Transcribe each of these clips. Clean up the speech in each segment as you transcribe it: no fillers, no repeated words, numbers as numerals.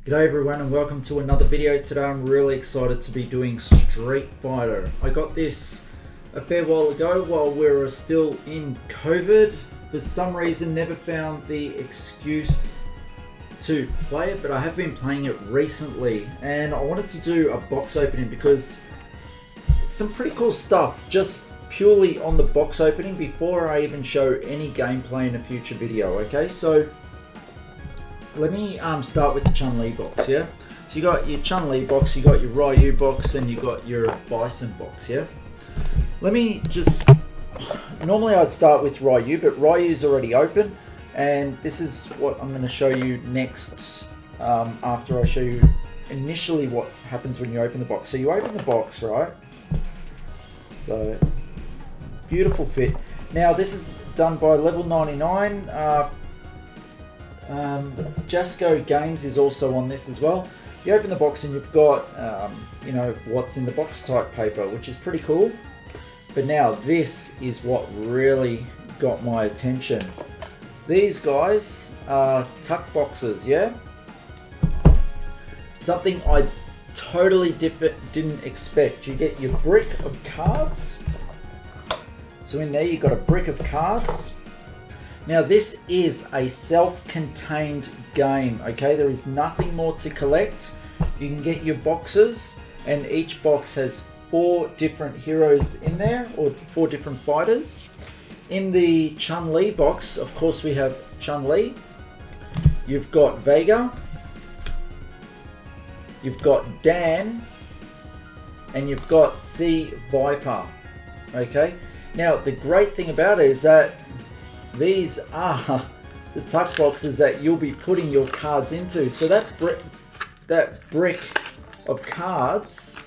G'day everyone and welcome to another video. Today I'm really excited to be doing Street Fighter. I got this a fair while ago while we were still in COVID. For some reason never found the excuse to play it, but I have been playing it recently and I wanted to do a box opening because it's some pretty cool stuff just purely on the box opening before I even show any gameplay in a future video. Okay, so let me start with the Chun-li box, yeah? So you got your Chun-li box, you got your Ryu box, and you got your Bison box, yeah? Let me just... Normally I'd start with Ryu, but Ryu's already open, and this is what I'm going to show you next after I show you initially what happens when you open the box. So you open the box, right? So, beautiful fit. Now this is done by level 99. Jasco Games is also on this as well. You open the box and you've got you know, what's in the box type paper, which is pretty cool. But now this is what really got my attention. These guys are tuck boxes, yeah? Something I totally didn't expect. You get your brick of cards. So in there you got a brick of cards. Now this is a self-contained game, okay? There is nothing more to collect. You can get your boxes and each box has 4 different heroes in there, or 4 different fighters. In the Chun-li box, of course we have Chun-li. You've got Vega. You've got Dan. And you've got Sea Viper, okay? Now the great thing about it is that these are the tuck boxes that you'll be putting your cards into. So that brick of cards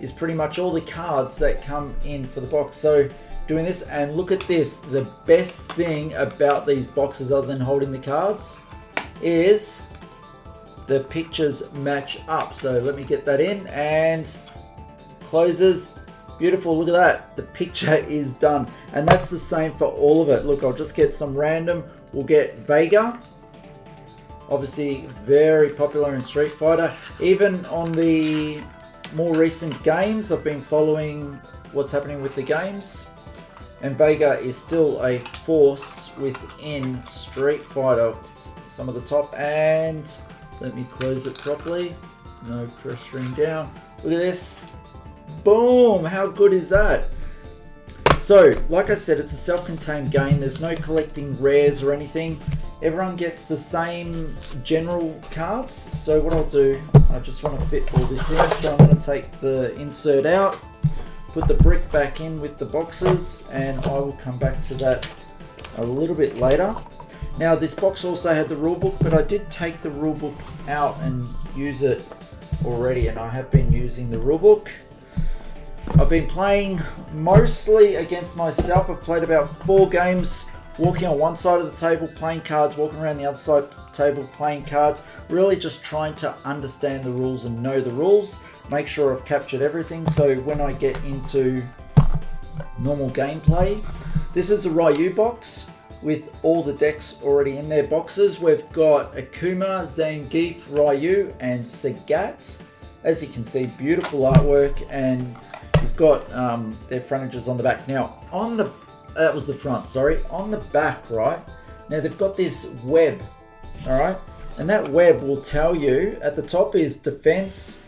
is pretty much all the cards that come in for the box. So doing this, and look at this, the best thing about these boxes other than holding the cards is the pictures match up. So let me get that in, and closes. Beautiful, look at that. The picture is done. And that's the same for all of it. Look, I'll just get some random. We'll get Vega. Obviously, very popular in Street Fighter. Even on the more recent games, I've been following what's happening with the games. And Vega is still a force within Street Fighter. Some of the top. And let me close it properly. No pressuring down. Look at this. Boom! How good is that? So, like I said, it's a self-contained game. There's no collecting rares or anything. Everyone gets the same general cards. So what I'll do, I just want to fit all this in. So I'm going to take the insert out, put the brick back in with the boxes, and I will come back to that a little bit later. Now, this box also had the rulebook, but I did take the rulebook out and use it already, and I have been using the rulebook. I've been playing mostly against myself. I've played about 4 games, walking on one side of the table, playing cards, walking around the other side of the table, playing cards. Really just trying to understand the rules and know the rules. Make sure I've captured everything. So when I get into normal gameplay, this is a Ryu box with all the decks already in their boxes. We've got Akuma, Zangief, Ryu, and Sagat. As you can see, beautiful artwork, and you've got their frontages on the back. Now, on the that was the front, sorry. On the back, right? Now they've got this web, all right? And that web will tell you, at the top is defense,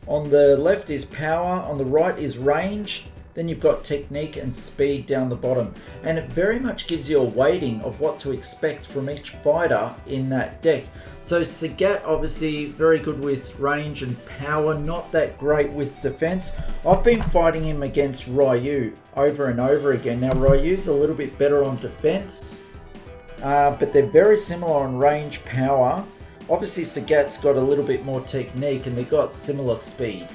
on the left is power, on the right is range, then you've got technique and speed down the bottom. And it very much gives you a weighting of what to expect from each fighter in that deck. So Sagat, obviously very good with range and power, not that great with defense. I've been fighting him against Ryu over and over again. Now Ryu's a little bit better on defense, but they're very similar on range, power. Obviously Sagat's got a little bit more technique and they've got similar speed.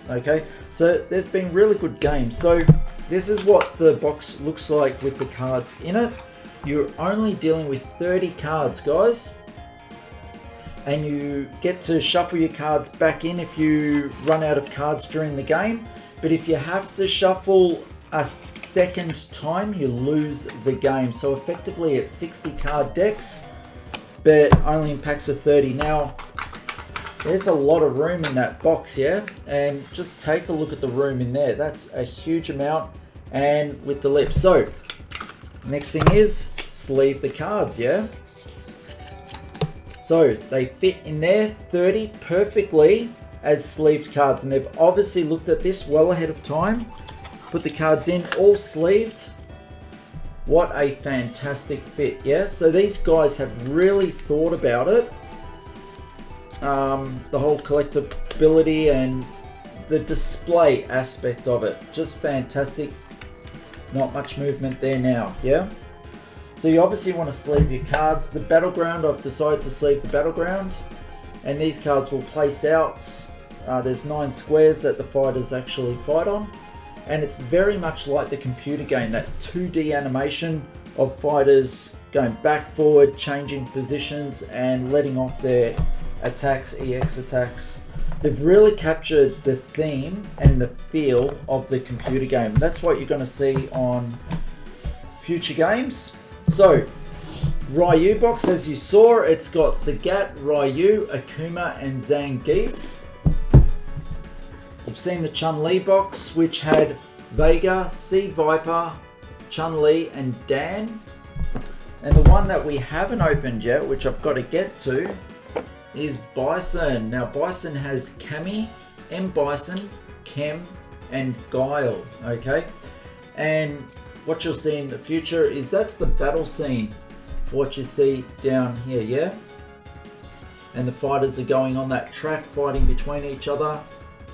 Okay, so they've been really good games. So this is what the box looks like with the cards in it. You're only dealing with 30 cards, guys. And you get to shuffle your cards back in if you run out of cards during the game. But if you have to shuffle a second time, you lose the game. So effectively it's 60 card decks, but only in packs of 30. Now, There's a lot of room in that box, yeah? And just take a look at the room in there. That's a huge amount. And with the lips. So, next thing is sleeve the cards, yeah? So, they fit in there 30 perfectly as sleeved cards. And they've obviously looked at this well ahead of time. Put the cards in, all sleeved. What a fantastic fit, yeah? So these guys have really thought about it. The whole collectability and the display aspect of it. Just fantastic. Not much movement there now, yeah? So you obviously want to sleeve your cards. The battleground, I've decided to sleeve the battleground. And these cards will place out. There's 9 squares that the fighters actually fight on. And it's very much like the computer game, that 2D animation of fighters going back, forward, changing positions and letting off their attacks, EX attacks. They've really captured the theme and the feel of the computer game. That's what you're going to see on future games. So, Ryu box, as you saw, it's got Sagat, Ryu, Akuma and Zangief. You've seen the Chun-li box, which had Vega, Sea Viper, Chun-li and Dan. And the one that we haven't opened yet, which I've got to get to, is Bison. Now Bison has Cammy, M Bison, Kem and Guile, okay? And what you'll see in the future is that's the battle scene for what you see down here, yeah? And the fighters are going on that track, fighting between each other,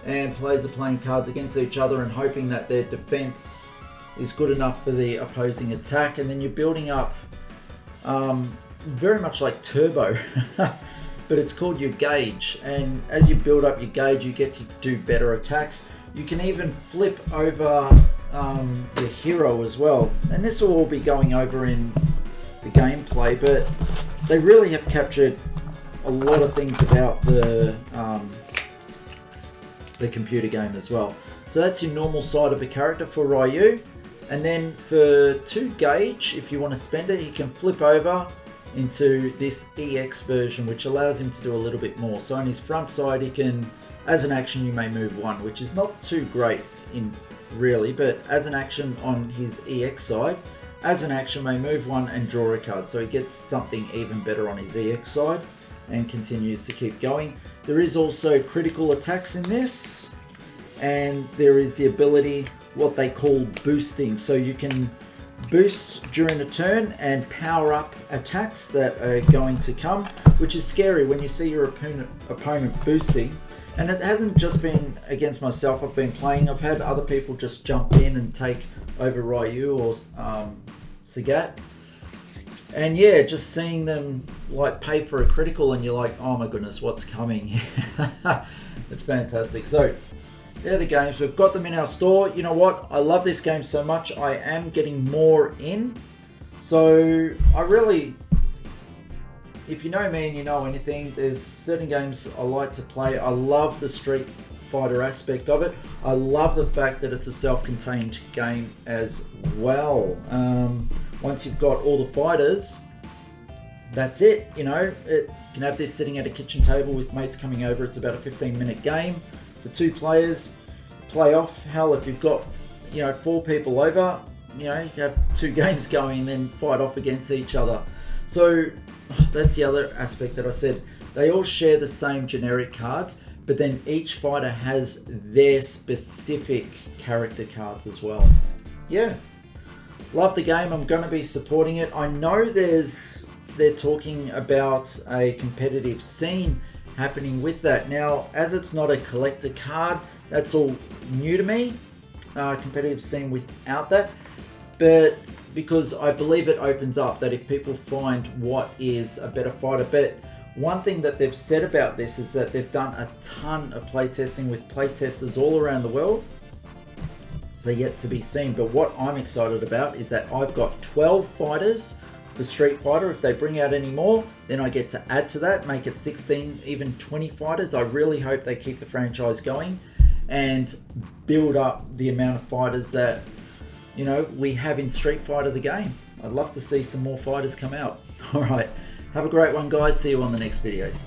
and players are playing cards against each other and hoping that their defense is good enough for the opposing attack. And then you're building up very much like Turbo. But it's called your gauge, and as you build up your gauge you get to do better attacks. You can even flip over your hero as well, and this will all be going over in the gameplay, but they really have captured a lot of things about the computer game as well. So that's your normal side of a character for Ryu, and then for 2 gauge, if you want to spend it, you can flip over into this EX version, which allows him to do a little bit more. So on his front side, he can, as an action, you may move 1, which is not too great in really, but as an action on his EX side, as an action may move 1 and draw a card. So he gets something even better on his EX side and continues to keep going. There is also critical attacks in this, and there is the ability, what they call boosting. So you can boost during a turn and power up attacks that are going to come, which is scary when you see your opponent boosting. And it hasn't just been against myself. I've been playing, I've had other people just jump in and take over Ryu or Sagat, and yeah, just seeing them like pay for a critical and you're like, oh my goodness, what's coming? It's fantastic. So they're the games. We've got them in our store. You know what? I love this game so much. I am getting more in. So I really, if you know me and you know anything, there's certain games I like to play. I love the Street Fighter aspect of it. I love the fact that it's a self-contained game as well. Once you've got all the fighters, that's it. You know, you can have this sitting at a kitchen table with mates coming over. It's about a 15-minute game for 2 players. Play off. Hell, if you've got 4 people over, you have 2 games going and then fight off against each other. So that's the other aspect that I said. They all share the same generic cards, but then each fighter has their specific character cards as well. Yeah, love the game. I'm going to be supporting it. I know they're talking about a competitive scene happening with that. Now, as it's not a collector card, that's all new to me. Competitive scene without that, but because I believe it opens up that if people find what is a better fighter. But one thing that they've said about this is that they've done a ton of playtesting with playtesters all around the world. So yet to be seen. But what I'm excited about is that I've got 12 fighters for Street Fighter. If they bring out any more, then I get to add to that, make it 16, even 20 fighters. I really hope they keep the franchise going and build up the amount of fighters that we have in Street Fighter the game. I'd love to see some more fighters come out. All right, have a great one, guys. See you on the next videos.